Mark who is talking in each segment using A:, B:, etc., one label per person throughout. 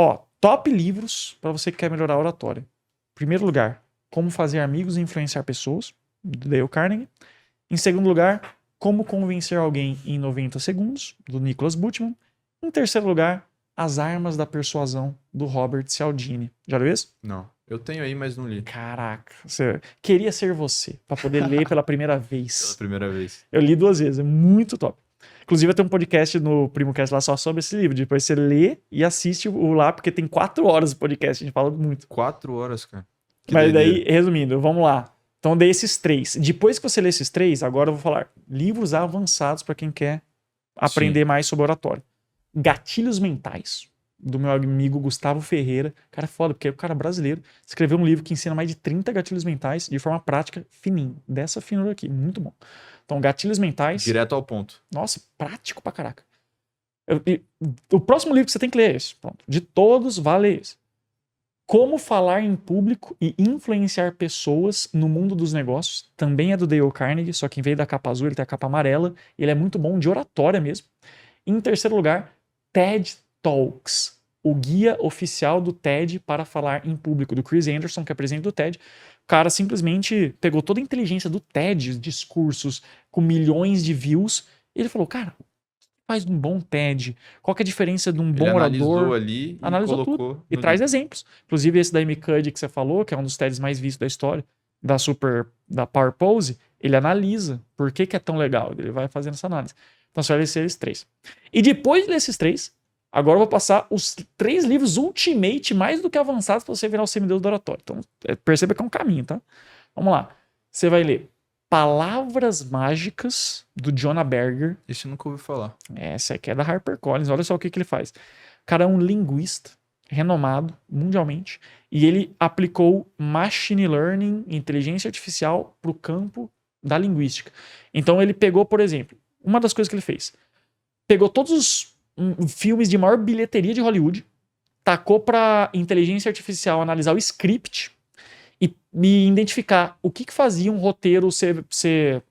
A: Ó, top livros para você que quer melhorar a oratória. Primeiro lugar, Como Fazer Amigos e Influenciar Pessoas, do Dale Carnegie. Em segundo lugar, Como Convencer Alguém em 90 Segundos, do Nicholas Butman. Em terceiro lugar, As Armas da Persuasão, do Robert Cialdini. Já leu esse?
B: Não. Eu tenho aí, mas não li.
A: Caraca, queria ser você, pra poder ler pela primeira vez.
B: Pela primeira vez.
A: Eu li 2 vezes, é muito top. Inclusive, tem um podcast no PrimoCast lá só sobre esse livro. Depois você lê e assiste o lá, porque tem 4 horas de podcast, a gente fala muito.
B: 4 horas, cara. Que
A: Mas
B: doideira.
A: daí, resumindo, vamos lá. Então, dei esses 3. Depois que você lê esses 3, agora eu vou falar livros avançados para quem quer aprender mais sobre oratório. Gatilhos Mentais, do meu amigo Gustavo Ferreira. Cara, é foda, porque o cara brasileiro escreveu um livro que ensina mais de 30 gatilhos mentais de forma prática, fininho. Dessa finura aqui, muito bom. Então, Gatilhos Mentais.
B: Direto ao ponto.
A: Nossa, prático pra caraca. O próximo livro que você tem que ler é esse. Pronto. De todos, vale esse. Como Falar em Público e Influenciar Pessoas no Mundo dos Negócios. Também é do Dale Carnegie, só que em vez da capa azul, ele tem a capa amarela. Ele é muito bom de oratória mesmo. Em terceiro lugar, TED Talks, o guia oficial do TED para falar em público, do Chris Anderson, que é presidente do TED. O cara simplesmente pegou toda a inteligência do TED, discursos com milhões de views, e ele falou, cara, o que faz um bom TED? Qual que é a diferença de um bom
B: analisou
A: orador?
B: Ali
A: Analisou
B: e colocou
A: tudo. E traz exemplos. Inclusive esse da Amy Cuddy que você falou, que é um dos TEDs mais vistos da história, da Power Pose, ele analisa por que é tão legal. Ele vai fazendo essa análise. Então você vai ler esses 3. E depois de ler esses 3, agora eu vou passar os 3 livros Ultimate mais do que avançados para você virar o semideus do oratório. Então perceba que é um caminho, tá? Vamos lá. Você vai ler Palavras Mágicas, do Jonah Berger.
B: Esse eu nunca ouvi falar.
A: Essa aqui é da HarperCollins. Olha só o que ele faz. O cara é um linguista renomado mundialmente e ele aplicou Machine Learning, inteligência artificial, para o campo da linguística. Então ele pegou, por exemplo, uma das coisas que ele fez. Pegou todos os filmes de maior bilheteria de Hollywood, tacou para inteligência artificial analisar o script e identificar o que fazia um roteiro ser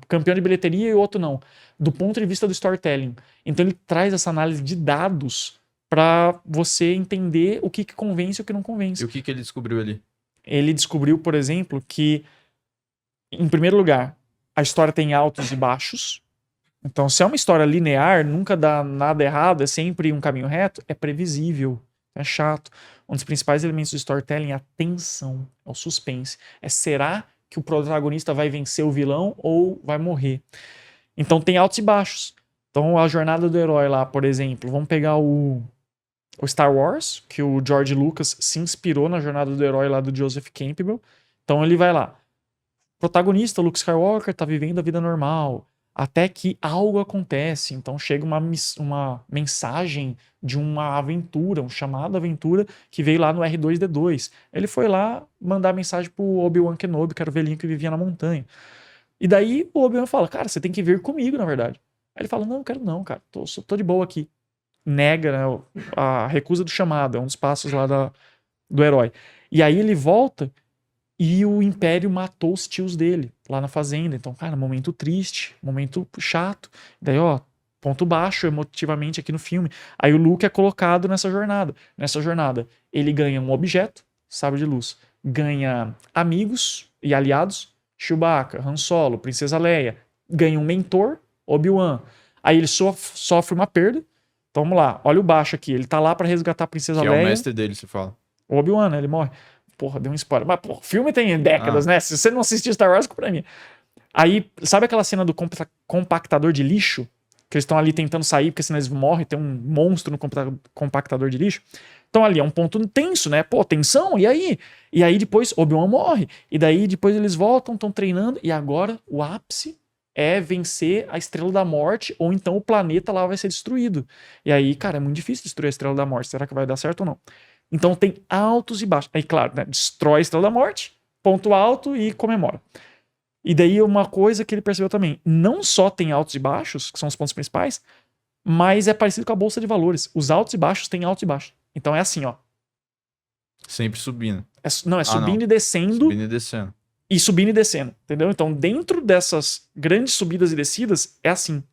A: campeão de bilheteria e o outro não, do ponto de vista do storytelling. Então ele traz essa análise de dados para você entender o que convence e o que não convence.
B: E o que ele descobriu ali?
A: Ele descobriu, por exemplo, que, em primeiro lugar, a história tem altos e baixos. Então, se é uma história linear, nunca dá nada errado, é sempre um caminho reto, é previsível, é chato. Um dos principais elementos do storytelling é a tensão, é o suspense. Será que o protagonista vai vencer o vilão ou vai morrer? Então, tem altos e baixos. Então, a jornada do herói lá, por exemplo, vamos pegar o Star Wars, que o George Lucas se inspirou na jornada do herói lá do Joseph Campbell. Então, ele vai lá. O protagonista, Luke Skywalker, tá vivendo a vida normal. Até que algo acontece, então chega uma mensagem de uma aventura, um chamado aventura, que veio lá no R2-D2. Ele foi lá mandar mensagem pro Obi-Wan Kenobi, que era o velhinho que vivia na montanha. E daí o Obi-Wan fala, cara, você tem que vir comigo, na verdade. Aí ele fala, não, quero não, cara, tô de boa aqui. Nega, né, a recusa do chamado, é um dos passos lá do herói. E aí ele volta e o Império matou os tios dele lá na fazenda. Então, cara, momento triste, momento chato. Daí, ó, ponto baixo emotivamente aqui no filme. Aí o Luke é colocado nessa jornada. Nessa jornada, ele ganha um objeto, sabre de luz. Ganha amigos e aliados, Chewbacca, Han Solo, Princesa Leia. Ganha um mentor, Obi-Wan. Aí ele sofre uma perda. Então, vamos lá, olha o baixo aqui. Ele tá lá pra resgatar a Princesa Leia.
B: Que é o mestre dele, se fala.
A: O Obi-Wan, né? Ele morre. Porra, deu um spoiler. Mas, porra, o filme tem décadas, né? Se você não assistiu Star Wars, compra mim. Aí, sabe aquela cena do compactador de lixo? Que eles estão ali tentando sair, porque senão eles morrem, tem um monstro no compactador de lixo. Então ali é um ponto tenso, né? Pô, tensão, e aí? E aí depois Obi-Wan morre. E daí depois eles voltam, estão treinando, e agora o ápice é vencer a Estrela da Morte, ou então o planeta lá vai ser destruído. E aí, cara, é muito difícil destruir a Estrela da Morte. Será que vai dar certo ou não? Então tem altos e baixos. Aí, claro, né, destrói a Estrela da Morte, ponto alto e comemora. E daí uma coisa que ele percebeu também, não só tem altos e baixos, que são os pontos principais, mas é parecido com a Bolsa de Valores. Os altos e baixos têm altos e baixos. Então é assim, ó.
B: Sempre subindo.
A: Não, é subindo e descendo.
B: Subindo e descendo.
A: E subindo e descendo, entendeu? Então dentro dessas grandes subidas e descidas, é assim.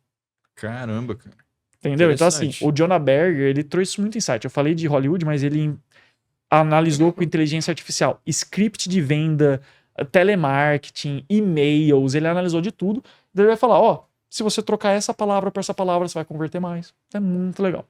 B: Caramba, cara.
A: Entendeu? Então, assim,
B: Interessante.
A: o Jonah Berger, ele trouxe muito insight. Eu falei de Hollywood, mas ele analisou com inteligência artificial, script de venda, telemarketing, e-mails, ele analisou de tudo. Daí ele vai falar, ó, se você trocar essa palavra por essa palavra, você vai converter mais. É muito legal.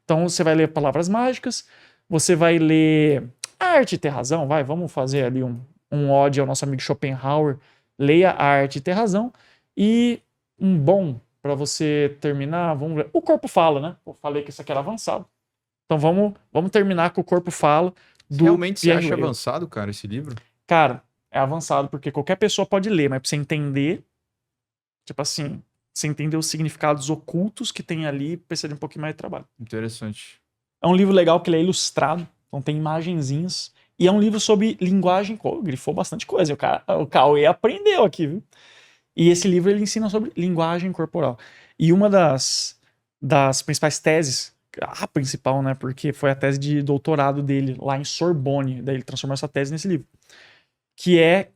A: Então, você vai ler palavras mágicas, você vai ler a Arte e Ter Razão, vamos fazer ali um ode ao nosso amigo Schopenhauer, leia a Arte e Ter Razão, e um bom para você terminar, vamos ver, O Corpo Fala, né? Eu falei que isso aqui era avançado. Então vamos terminar com O Corpo Fala do
B: Realmente você
A: Pierre
B: acha
A: Weil.
B: avançado, cara, esse livro?
A: Cara, é avançado porque qualquer pessoa pode ler, mas pra você entender, tipo assim, você entender os significados ocultos que tem ali, precisa de um pouquinho mais de trabalho.
B: Interessante.
A: É um livro legal que ele é ilustrado, então tem imagenzinhas. E é um livro sobre linguagem, grifou bastante coisa. O Cauê aprendeu aqui, viu? E esse livro ele ensina sobre linguagem corporal. E uma das principais teses, a principal, né? Porque foi a tese de doutorado dele lá em Sorbonne. Daí ele transformou essa tese nesse livro. Que é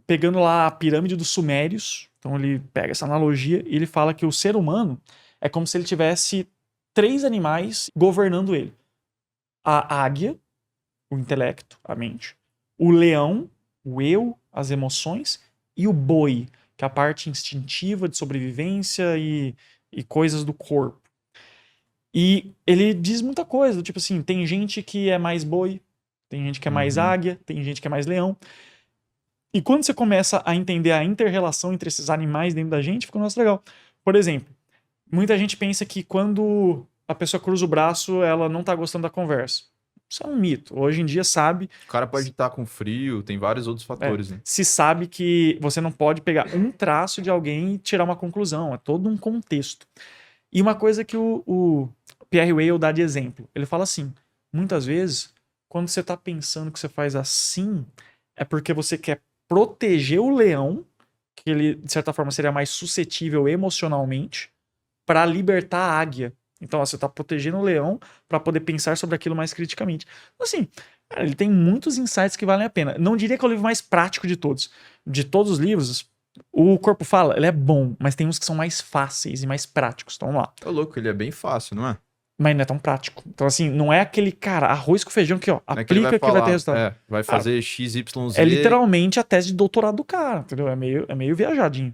A: pegando lá a pirâmide dos sumérios. Então ele pega essa analogia e ele fala que o ser humano é como se ele tivesse 3 animais governando ele. A águia, o intelecto, a mente. O leão, o eu, as emoções. E o boi, que é a parte instintiva de sobrevivência e coisas do corpo. E ele diz muita coisa, tipo assim, tem gente que é mais boi, tem gente que é mais águia, tem gente que é mais leão. E quando você começa a entender a inter-relação entre esses animais dentro da gente, fica um negócio legal. Por exemplo, muita gente pensa que quando a pessoa cruza o braço, ela não tá gostando da conversa. Isso é um mito. Hoje em dia sabe...
B: O cara pode estar com frio, tem vários outros fatores, né?
A: Se sabe que você não pode pegar um traço de alguém e tirar uma conclusão. É todo um contexto. E uma coisa que o Pierre Weil dá de exemplo. Ele fala assim, muitas vezes, quando você tá pensando que você faz assim, é porque você quer proteger o leão, que ele, de certa forma, seria mais suscetível emocionalmente, para libertar a águia. Então, ó, você tá protegendo o leão para poder pensar sobre aquilo mais criticamente. Assim, cara, ele tem muitos insights que valem a pena. Não diria que é o livro mais prático de todos. De todos os livros, O Corpo Fala, ele é bom, mas tem uns que são mais fáceis e mais práticos. Então, vamos lá.
B: Ô, louco, ele é bem fácil, não é?
A: Mas não é tão prático. Então, assim, não é aquele, cara, arroz com feijão que, ó,
B: Não é que ele
A: aplica que vai ter resultado.
B: vai fazer XYZ.
A: É literalmente a tese de doutorado do cara, entendeu? É meio viajadinho.